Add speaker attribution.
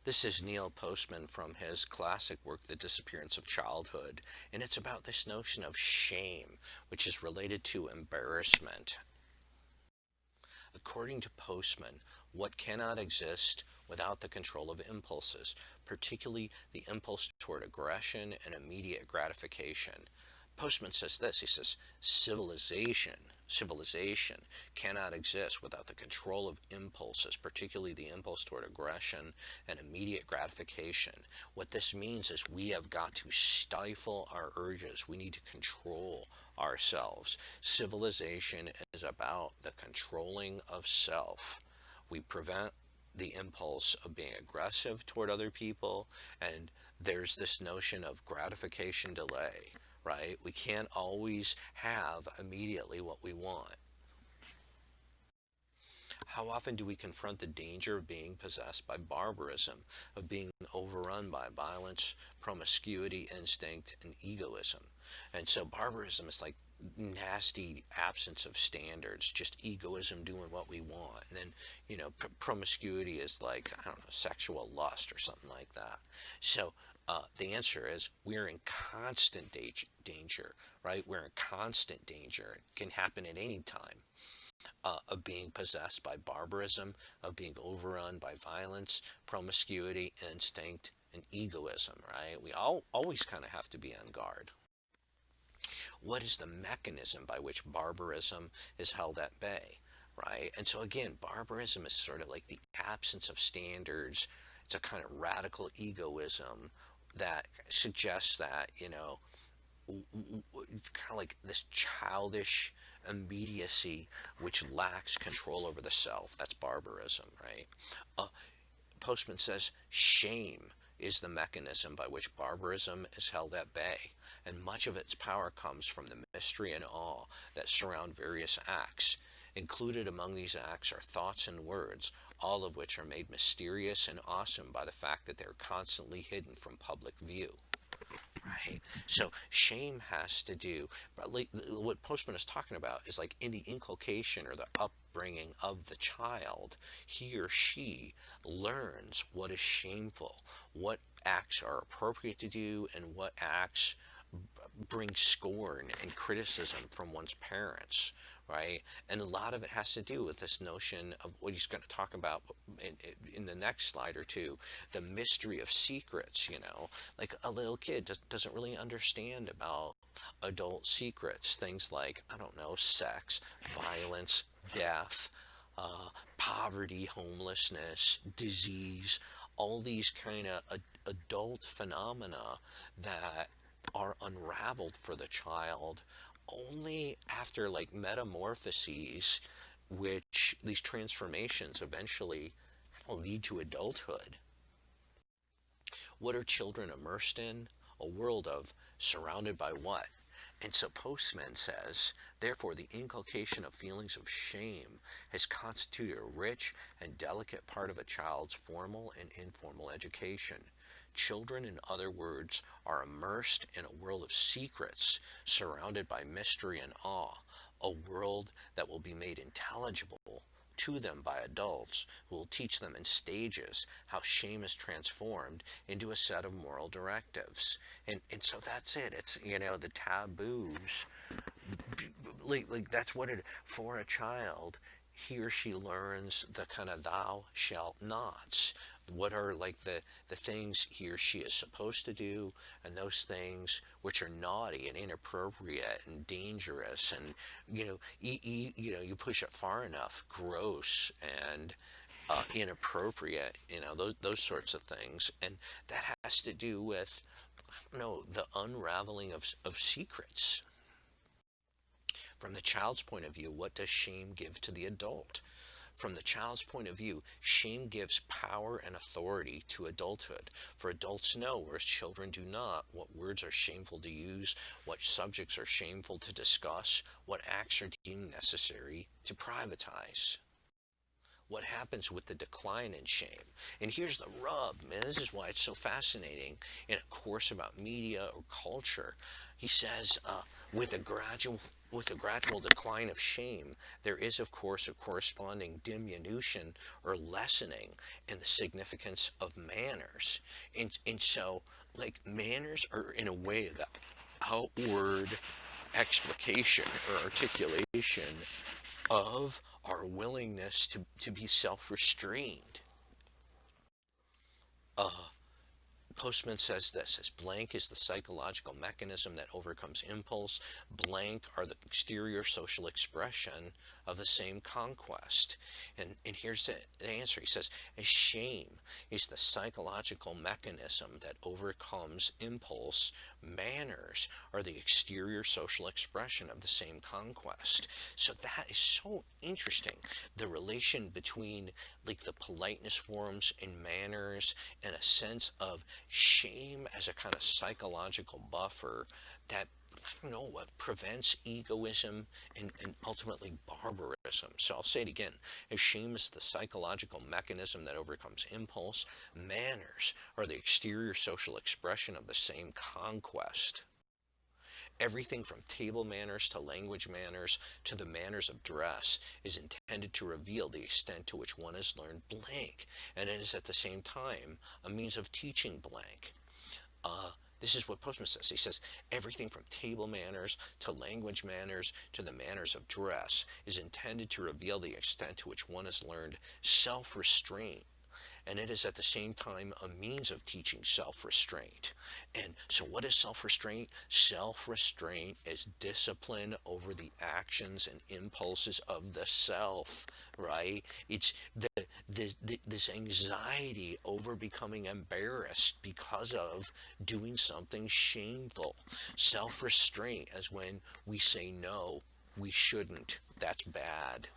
Speaker 1: This is Neil Postman from his classic work, The Disappearance of Childhood, and it's about this notion of shame, which is related to embarrassment. According to Postman, what cannot exist without the control of impulses, particularly the impulse toward aggression and immediate gratification. Postman says this, he says, civilization cannot exist without the control of impulses, particularly the impulse toward aggression and immediate gratification. What this means is we have got to stifle our urges. We need to control ourselves. Civilization is about the controlling of self. We prevent the impulse of being aggressive toward other people, and there's this notion of gratification delay. Right? We can't always have immediately what we want. How often do we confront the danger of being possessed by barbarism, of being overrun by violence, promiscuity, instinct, and egoism? And so barbarism is like nasty absence of standards, just egoism doing what we want. And then, promiscuity is like, I don't know, sexual lust or something like that. So the answer is we're in constant danger, right? We're in constant danger. It can happen at any time of being possessed by barbarism, of being overrun by violence, promiscuity, instinct, and egoism, right? We always kind of have to be on guard. What is the mechanism by which barbarism is held at bay, right? And so again, barbarism is sort of like the absence of standards. It's a kind of radical egoism that suggests that, kind of like this childish immediacy which lacks control over the self. That's barbarism, right? Postman says shame is the mechanism by which barbarism is held at bay, and much of its power comes from the mystery and awe that surround various acts. Included among these acts are thoughts and words, all of which are made mysterious and awesome by the fact that they're constantly hidden from public view. Right? So shame has to do, what Postman is talking about is like in the inculcation or the upbringing of the child, he or she learns what is shameful, what acts are appropriate to do, and what acts bring scorn and criticism from one's parents, right? And a lot of it has to do with this notion of what he's going to talk about in the next slide or two, the mystery of secrets. Like a little kid doesn't really understand about adult secrets, things like, I don't know, sex, violence, death, poverty, homelessness, disease, all these kind of adult phenomena that are unraveled for the child only after like metamorphoses, which these transformations eventually lead to adulthood. What are children immersed in? A world of surrounded by what? And so Postman says, therefore, the inculcation of feelings of shame has constituted a rich and delicate part of a child's formal and informal education. Children, in other words, are immersed in a world of secrets, surrounded by mystery and awe, a world that will be made intelligible to them by adults who will teach them in stages how shame is transformed into a set of moral directives. And so that's it. It's, the taboos, like that's what it, for a child, he or she learns the kind of thou shalt nots. What are like the things he or she is supposed to do, and those things which are naughty and inappropriate and dangerous, and you push it far enough, gross and inappropriate, those sorts of things. And that has to do with, I don't know, the unraveling of secrets. From the child's point of view, what does shame give to the adult? From the child's point of view, shame gives power and authority to adulthood. For adults know, whereas children do not, what words are shameful to use, what subjects are shameful to discuss, what acts are deemed necessary to privatize. What happens with the decline in shame? And here's the rub, man, this is why it's so fascinating in a course about media or culture. He says, with a gradual with a gradual decline of shame, there is, of course, a corresponding diminution or lessening in the significance of manners. And so, like, manners are, in a way, the outward explication or articulation of our willingness to be self restrained. Postman says this as blank is the psychological mechanism that overcomes impulse, blank are the exterior social expression of the same conquest. And here's the answer. He says, as shame is the psychological mechanism that overcomes impulse, manners are the exterior social expression of the same conquest. So that is so interesting. The relation between, like, the politeness forms and manners, and a sense of shame as a kind of psychological buffer that, I don't know, what prevents egoism and ultimately barbarism. So I'll say it again. As shame is the psychological mechanism that overcomes impulse, manners are the exterior social expression of the same conquest. Everything from table manners to language manners to the manners of dress is intended to reveal the extent to which one has learned blank, and it is at the same time a means of teaching blank. This is what Postman says. He says, everything from table manners to language manners to the manners of dress is intended to reveal the extent to which one has learned self-restraint, and it is at the same time a means of teaching self-restraint. And so what is self-restraint? Self-restraint is discipline over the actions and impulses of the self, right? It's this anxiety over becoming embarrassed because of doing something shameful. Self-restraint as when we say no, we shouldn't, that's bad.